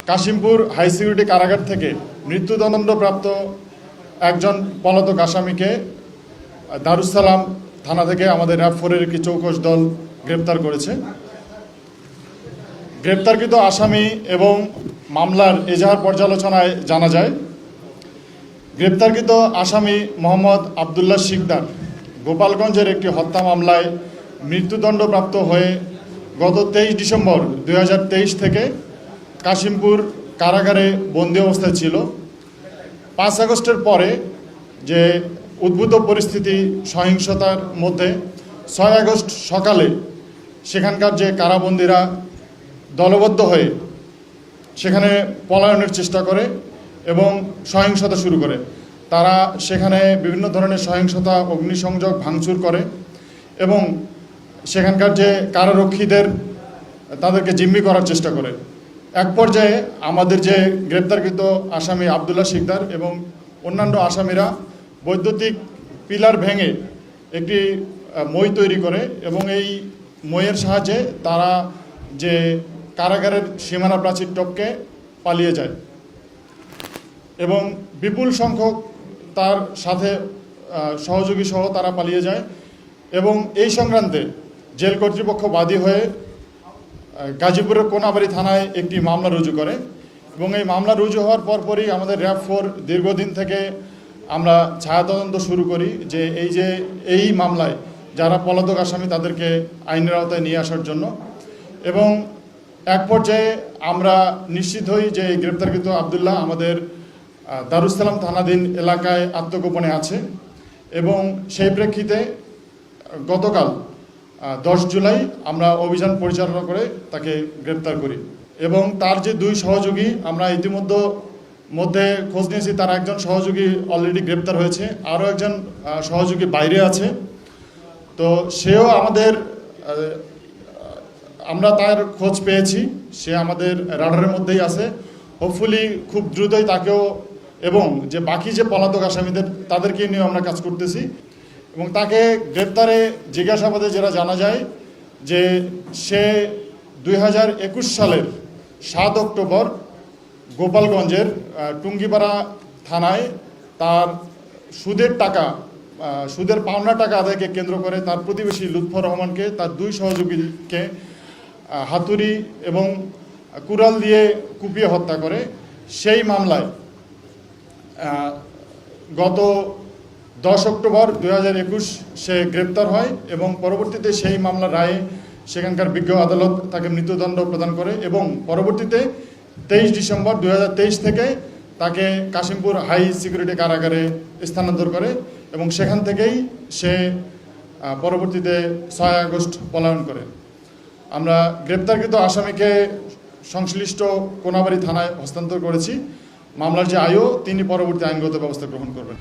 Kashimpur high security কারাগার থেকে মৃত্যুদণ্ডপ্রাপ্ত একজন পলাতক আসামিকে দারুসালাম থানা থেকে আমাদের র্যাব-4-এর একটি চৌকস দল গ্রেপ্তার করেছে। গ্রেপ্তারকৃত আসামি এবং মামলার এজাহার পর্যালোচনায় জানা যায়, গ্রেপ্তারকৃত আসামি মোহাম্মদ আবদুল্লাহ শিকদার গোপালগঞ্জের একটি হত্যা মামলায় মৃত্যুদণ্ডপ্রাপ্ত হয়ে গত 23 ডিসেম্বর 2023 থেকে কাশিমপুর কারাগারে বন্দী অবস্থায় ছিল। 5 আগস্টের পরে যে উদ্ভূত পরিস্থিতি, সহিংসতার মধ্যে 6 আগস্ট সকালে সেখানকার যে কারাবন্দীরা দলবদ্ধ হয়ে সেখানে পলায়নের চেষ্টা করে এবং সহিংসতা শুরু করে। তারা সেখানে বিভিন্ন ধরনের সহিংসতা, অগ্নিসংযোগ, ভাঙচুর করে এবং সেখানকার যে কারারক্ষীদের তাদেরকে জিম্মি করার চেষ্টা করে। এক পর্যায়ে আমাদের যে গ্রেপ্তারকৃত আসামি আবদুল্লাহ শিকদার এবং অন্যান্য আসামিরা বৈদ্যুতিক পিলার ভেঙে একটি মই তৈরি করে এবং এই মইয়ের সাহায্যে তারা যে কারাগারের সীমানা প্রাচীর টপকে পালিয়ে যায় এবং বিপুল সংখ্যক তার সাথে সহযোগী সহ তারা পালিয়ে যায় এবং এই সংক্রান্তে জেল কর্তৃপক্ষ বাদী হয়ে গাজীপুরের কোনাবাড়ি থানায় একটি মামলা রুজু করে এবং এই মামলা রুজু হওয়ার পরপরই আমাদের র্যাব-4 দীর্ঘদিন থেকে আমরা ছায়া তদন্ত শুরু করি যে এই মামলায় যারা পলাতক আসামি তাদেরকে আইনের আওতায় নিয়ে আসার জন্য। এবং এক পর্যায়ে আমরা নিশ্চিত হই যে গ্রেপ্তারকৃত আবদুল্লাহ আমাদের দারুসালাম থানাধীন এলাকায় আত্মগোপনে আছে এবং সেই প্রেক্ষিতে গতকাল 10 জুলাই আমরা অভিযান পরিচালনা করে তাকে গ্রেপ্তার করি এবং তার যে 2 সহযোগী আমরা ইতিমধ্যে খোঁজ নিয়েছি, তার একজন সহযোগী অলরেডি গ্রেপ্তার হয়েছে, আরও একজন সহযোগী বাইরে আছে। তো সেও আমরা তার খোঁজ পেয়েছি, সে আমাদের রাডারের মধ্যেই আছে। হোপফুলি খুব দ্রুতই তাকেও এবং যে বাকি যে পলাতক আসামিদের তাদেরকে নিয়েও আমরা কাজ করতেছি এবং তাকে গ্রেপ্তারে জিজ্ঞাসাবাদে যেটা জানা যায় যে সে 2021 সালের 7 অক্টোবর গোপালগঞ্জের টুঙ্গিপাড়া থানায় তার সুদের পাওনা টাকা আদায়কে কেন্দ্র করে তার প্রতিবেশী লুৎফর রহমানকে, তার 2 সহযোগীকে হাতুড়ি এবং কুড়াল দিয়ে কুপিয়ে হত্যা করে। সেই মামলায় গত 10 অক্টোবর 2021 সে গ্রেপ্তার হয় এবং পরবর্তীতে সেই মামলার রায়ে সেখানকার বিজ্ঞ আদালত তাকে মৃত্যুদণ্ড প্রদান করে এবং পরবর্তীতে 23 ডিসেম্বর 2023 থেকে তাকে কাশিমপুর হাই সিকিউরিটি কারাগারে স্থানান্তর করে এবং সেখান থেকেই সে পরবর্তীতে 6 আগস্ট পলায়ন করে। আমরা গ্রেপ্তারকৃত আসামিকে সংশ্লিষ্ট কোনাবাড়ি থানায় হস্তান্তর করেছি। মামলার যে আয়ও তিনি পরবর্তী আইনগত ব্যবস্থা গ্রহণ করবেন।